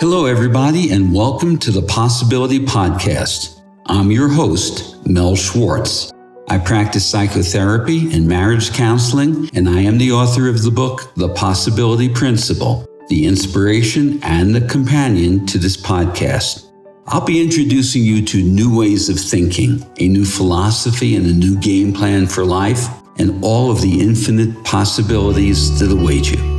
Hello, everybody, and welcome to the Possibility Podcast. I'm your host, Mel Schwartz. I practice psychotherapy and marriage counseling, and I am the author of the book, The Possibility Principle, the inspiration and the companion to this podcast. I'll be introducing you to new ways of thinking, a new philosophy and a new game plan for life, and all of the infinite possibilities that await you.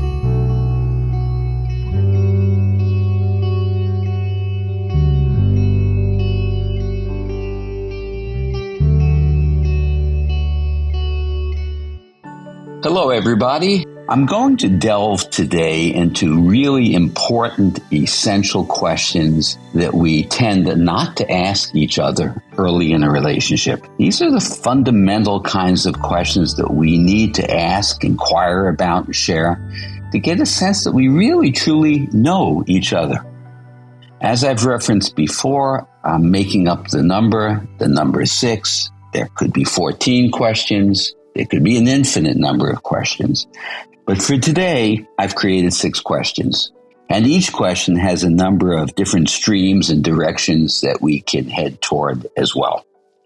Hello, everybody. I'm going to delve today into really important, essential questions that we tend not to ask each other early in a relationship. These are the fundamental kinds of questions that we need to ask, inquire about, and share to get a sense that we really, truly know each other. As I've referenced before, I'm making up the number is 6. There could be 14 questions. It could be an infinite number of questions. But for today, I've created 6 questions. And each question has a number of different streams and directions that we can head toward as well.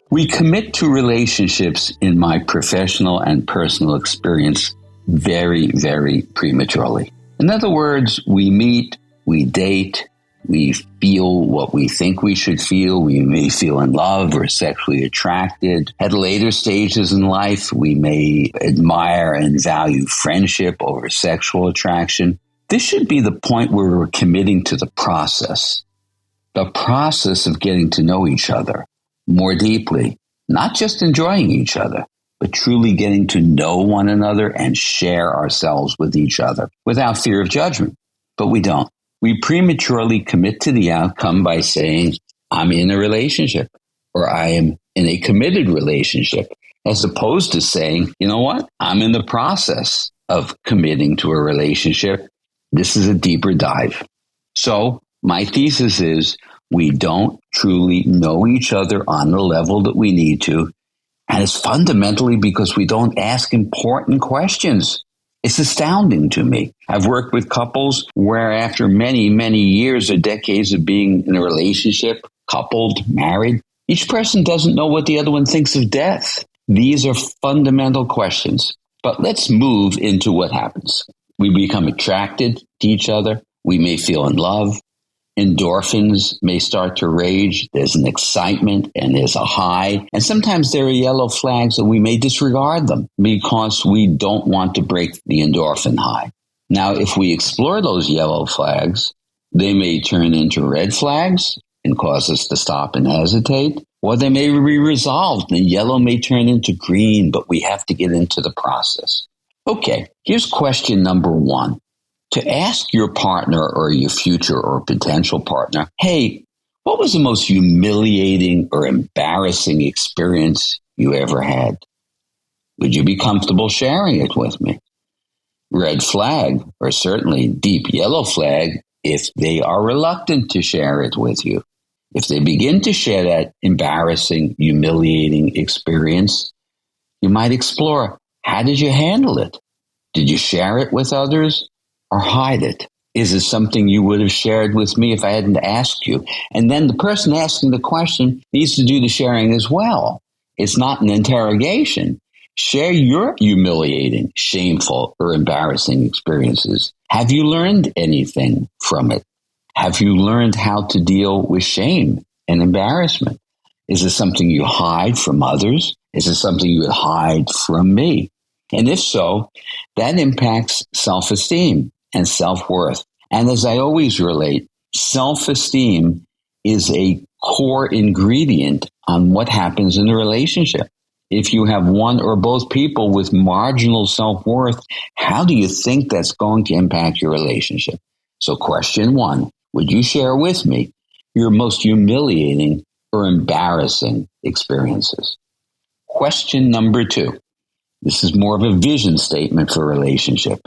We commit to relationships in my professional and personal experience very, very prematurely. In other words, we meet, we date, we feel what we think we should feel. We may feel in love or sexually attracted. At later stages in life, we may admire and value friendship over sexual attraction. This should be the point where we're committing to the process of getting to know each other more deeply, not just enjoying each other, but truly getting to know one another and share ourselves with each other without fear of judgment. But we don't. We prematurely commit to the outcome by saying, I'm in a relationship, or I am in a committed relationship, as opposed to saying, you know what, I'm in the process of committing to a relationship. This is a deeper dive. So my thesis is we don't truly know each other on the level that we need to, and it's fundamentally because we don't ask important questions. It's astounding to me. I've worked with couples where after many, many years or decades of being in a relationship, coupled, married, each person doesn't know what the other one thinks of death. These are fundamental questions. But let's move into what happens. We become attracted to each other. We may feel in love. Endorphins may start to rage. There's an excitement and there's a high. And sometimes there are yellow flags and we may disregard them because we don't want to break the endorphin high. Now, if we explore those yellow flags, they may turn into red flags and cause us to stop and hesitate, or they may be resolved and yellow may turn into green, but we have to get into the process. Okay, here's question number 1. To ask your partner or your future or potential partner, hey, what was the most humiliating or embarrassing experience you ever had? Would you be comfortable sharing it with me? Red flag, or certainly deep yellow flag, if they are reluctant to share it with you. If they begin to share that embarrassing, humiliating experience, you might explore, how did you handle it? Did you share it with others? Or hide it? Is it something you would have shared with me if I hadn't asked you? And then the person asking the question needs to do the sharing as well. It's not an interrogation. Share your humiliating, shameful, or embarrassing experiences. Have you learned anything from it? Have you learned how to deal with shame and embarrassment? Is it something you hide from others? Is it something you would hide from me? And if so, that impacts self-esteem and self-worth. And as I always relate, self-esteem is a core ingredient on what happens in a relationship. If you have one or both people with marginal self-worth, how do you think that's going to impact your relationship? So question 1, would you share with me your most humiliating or embarrassing experiences? Question number 2, this is more of a vision statement for a relationship.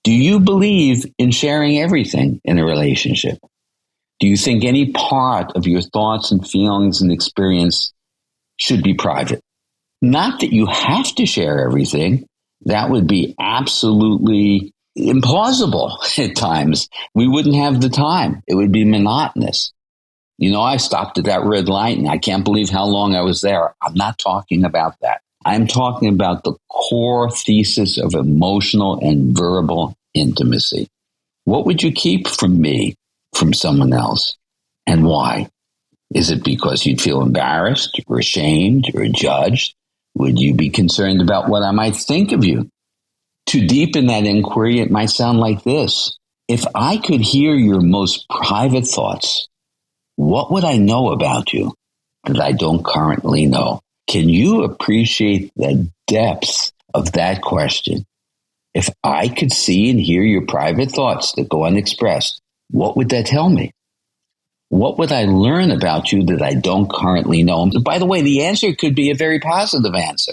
Do you believe in sharing everything in a relationship? Do you think any part of your thoughts and feelings and experience should be private? Not that you have to share everything. That would be absolutely implausible at times. We wouldn't have the time. It would be monotonous. I stopped at that red light and I can't believe how long I was there. I'm not talking about that. I'm talking about the core thesis of emotional and verbal intimacy. What would you keep from me, from someone else, and why? Is it because you'd feel embarrassed or ashamed or judged? Would you be concerned about what I might think of you? To deepen that inquiry, it might sound like this. If I could hear your most private thoughts, what would I know about you that I don't currently know? Can you appreciate the depth of that question? If I could see and hear your private thoughts that go unexpressed, what would that tell me? What would I learn about you that I don't currently know? And by the way, the answer could be a very positive answer,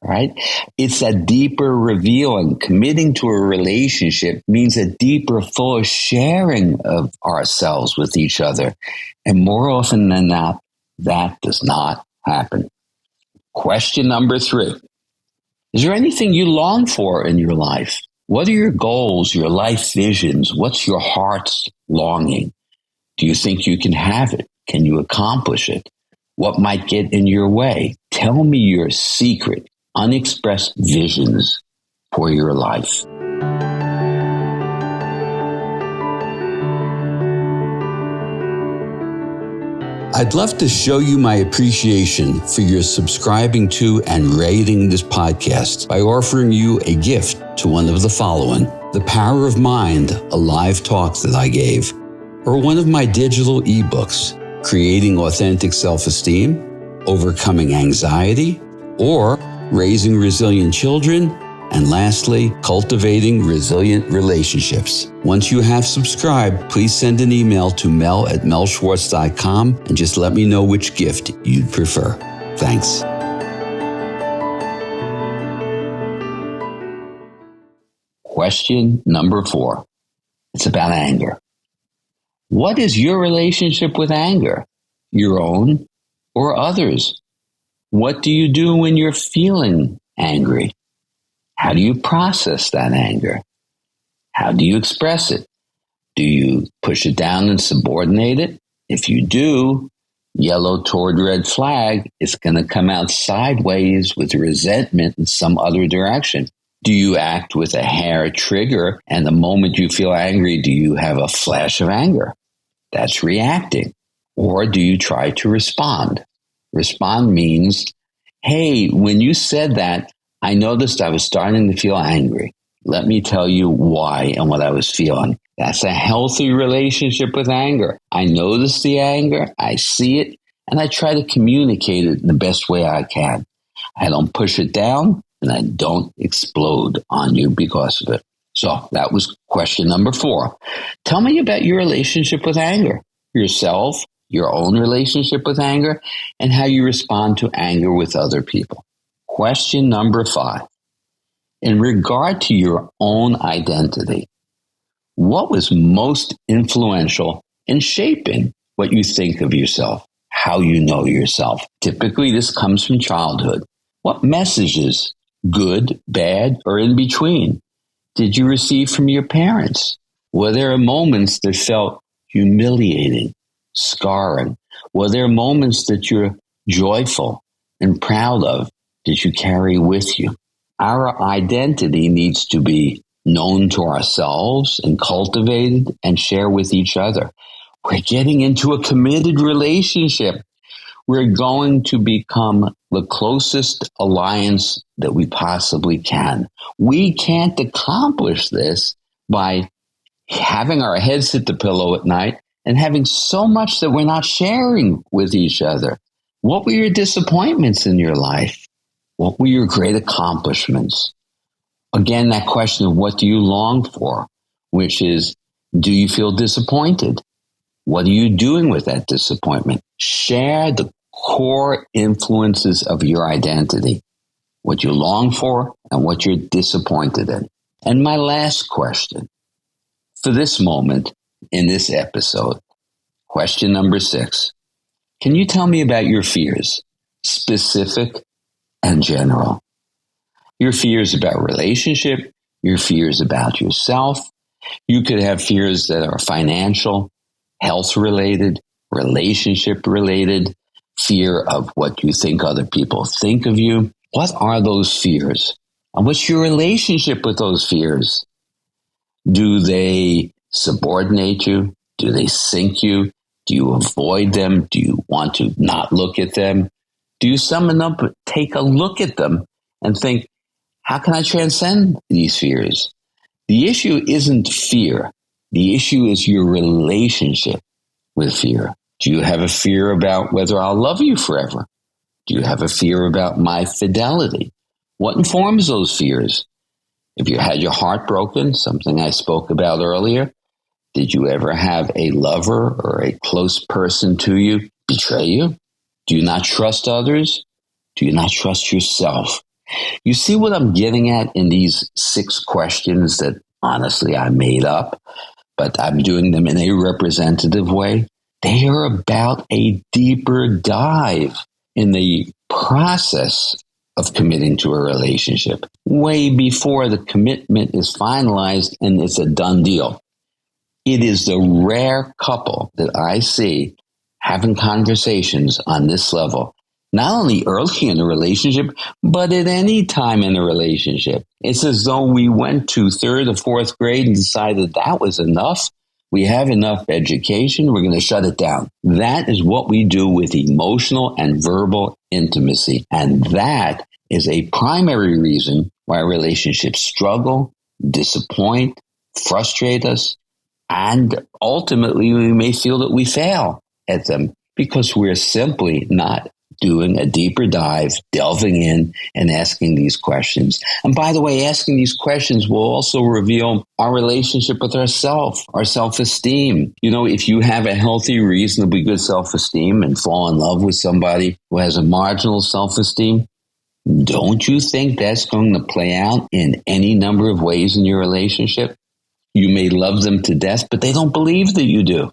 right? It's a deeper revealing. Committing to a relationship means a deeper, fuller sharing of ourselves with each other. And more often than not, that does not happen. Question number 3. Is there anything you long for in your life? What are your goals, your life visions? What's your heart's longing? Do you think you can have it? Can you accomplish it? What might get in your way? Tell me your secret, unexpressed visions for your life. I'd love to show you my appreciation for your subscribing to and rating this podcast by offering you a gift to one of the following: The Power of Mind, a live talk that I gave, or one of my digital ebooks, Creating Authentic Self-Esteem, Overcoming Anxiety, or Raising Resilient Children, and lastly, Cultivating Resilient Relationships. Once you have subscribed, please send an email to mel@melschwartz.com and just let me know which gift you'd prefer. Thanks. Question number 4. It's about anger. What is your relationship with anger? Your own or others? What do you do when you're feeling angry? How do you process that anger? How do you express it? Do you push it down and subordinate it? If you do, yellow toward red flag, it's going to come out sideways with resentment in some other direction. Do you act with a hair trigger, and the moment you feel angry, do you have a flash of anger? That's reacting. Or do you try to respond? Respond means, hey, when you said that, I noticed I was starting to feel angry. Let me tell you why and what I was feeling. That's a healthy relationship with anger. I notice the anger, I see it, and I try to communicate it in the best way I can. I don't push it down, and I don't explode on you because of it. So that was question number 4. Tell me about your relationship with anger, yourself, your own relationship with anger, and how you respond to anger with other people. Question number 5. In regard to your own identity, what was most influential in shaping what you think of yourself, how you know yourself? Typically, this comes from childhood. What messages, good, bad, or in between, did you receive from your parents? Were there moments that felt humiliating, scarring? Were there moments that you're joyful and proud of that you carry with you? Our identity needs to be known to ourselves and cultivated and share with each other. We're getting into a committed relationship. We're going to become the closest alliance that we possibly can. We can't accomplish this by having our heads hit the pillow at night and having so much that we're not sharing with each other. What were your disappointments in your life? What were your great accomplishments? Again, that question of what do you long for, which is, do you feel disappointed? What are you doing with that disappointment? Share the core influences of your identity, what you long for and what you're disappointed in. And my last question for this moment in this episode, question number 6. Can you tell me about your fears, specific and general? Your fears about relationship, your fears about yourself. You could have fears that are financial, health-related, relationship-related, fear of what you think other people think of you. What are those fears? And what's your relationship with those fears? Do they subordinate you? Do they sink you? Do you avoid them? Do you want to not look at them? Do you summon up, take a look at them and think, how can I transcend these fears? The issue isn't fear. The issue is your relationship with fear. Do you have a fear about whether I'll love you forever? Do you have a fear about my fidelity? What informs those fears? If you had your heart broken, something I spoke about earlier, did you ever have a lover or a close person to you betray you? Do you not trust others? Do you not trust yourself? You see what I'm getting at in these 6 questions that honestly I made up, but I'm doing them in a representative way? They are about a deeper dive in the process of committing to a relationship, way before the commitment is finalized and it's a done deal. It is the rare couple that I see having conversations on this level, not only early in a relationship, but at any time in a relationship. It's as though we went to 3rd or 4th grade and decided that was enough. We have enough education. We're going to shut it down. That is what we do with emotional and verbal intimacy. And that is a primary reason why relationships struggle, disappoint, frustrate us, and ultimately we may feel that we fail at them because we're simply not doing a deeper dive, delving in and asking these questions. And by the way, asking these questions will also reveal our relationship with ourselves, our self-esteem. You know, if you have a healthy, reasonably good self-esteem and fall in love with somebody who has a marginal self-esteem, don't you think that's going to play out in any number of ways in your relationship? You may love them to death, but they don't believe that you do.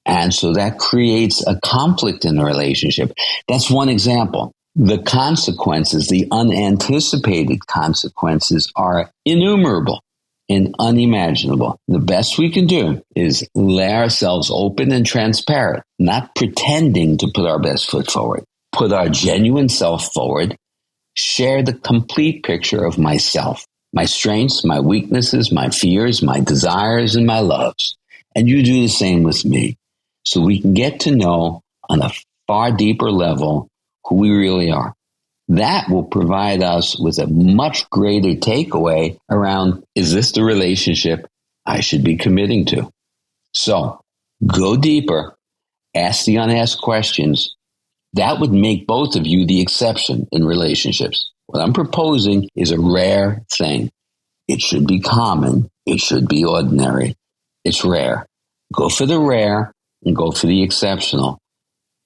And so that creates a conflict in the relationship. That's one example. The consequences, the unanticipated consequences are innumerable and unimaginable. The best we can do is lay ourselves open and transparent, not pretending to put our best foot forward. Put our genuine self forward. Share the complete picture of myself, my strengths, my weaknesses, my fears, my desires, and my loves. And you do the same with me. So we can get to know on a far deeper level who we really are. That will provide us with a much greater takeaway around, is this the relationship I should be committing to? So go deeper, ask the unasked questions. That would make both of you the exception in relationships. What I'm proposing is a rare thing. It should be common. It should be ordinary. It's rare. Go for the rare and go for the exceptional.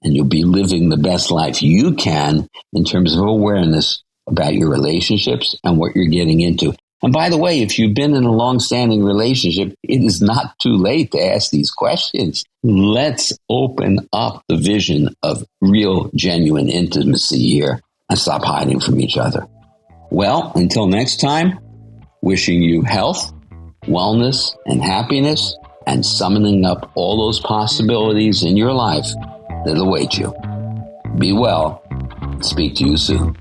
And you'll be living the best life you can in terms of awareness about your relationships and what you're getting into. And by the way, if you've been in a long-standing relationship, it is not too late to ask these questions. Let's open up the vision of real, genuine intimacy here and stop hiding from each other. Well, until next time, wishing you health, wellness, and happiness, and summoning up all those possibilities in your life that await you. Be well. Speak to you soon.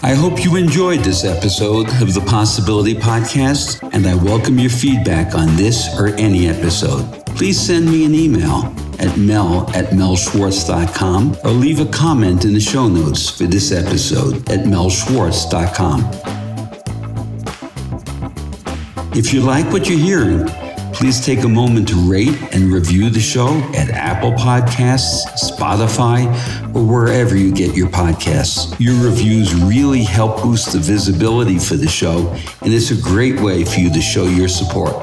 I hope you enjoyed this episode of the Possibility Podcast, and I welcome your feedback on this or any episode. Please send me an email at mel@melschwartz.com or leave a comment in the show notes for this episode at melschwartz.com. If you like what you're hearing, please take a moment to rate and review the show at Apple Podcasts, Spotify, or wherever you get your podcasts. Your reviews really help boost the visibility for the show, and it's a great way for you to show your support.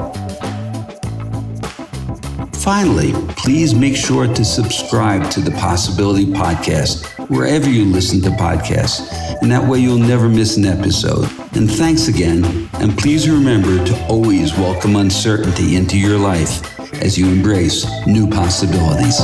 Finally, please make sure to subscribe to the Possibility Podcast wherever you listen to podcasts, and that way you'll never miss an episode. And thanks again, and please remember to always welcome uncertainty into your life as you embrace new possibilities.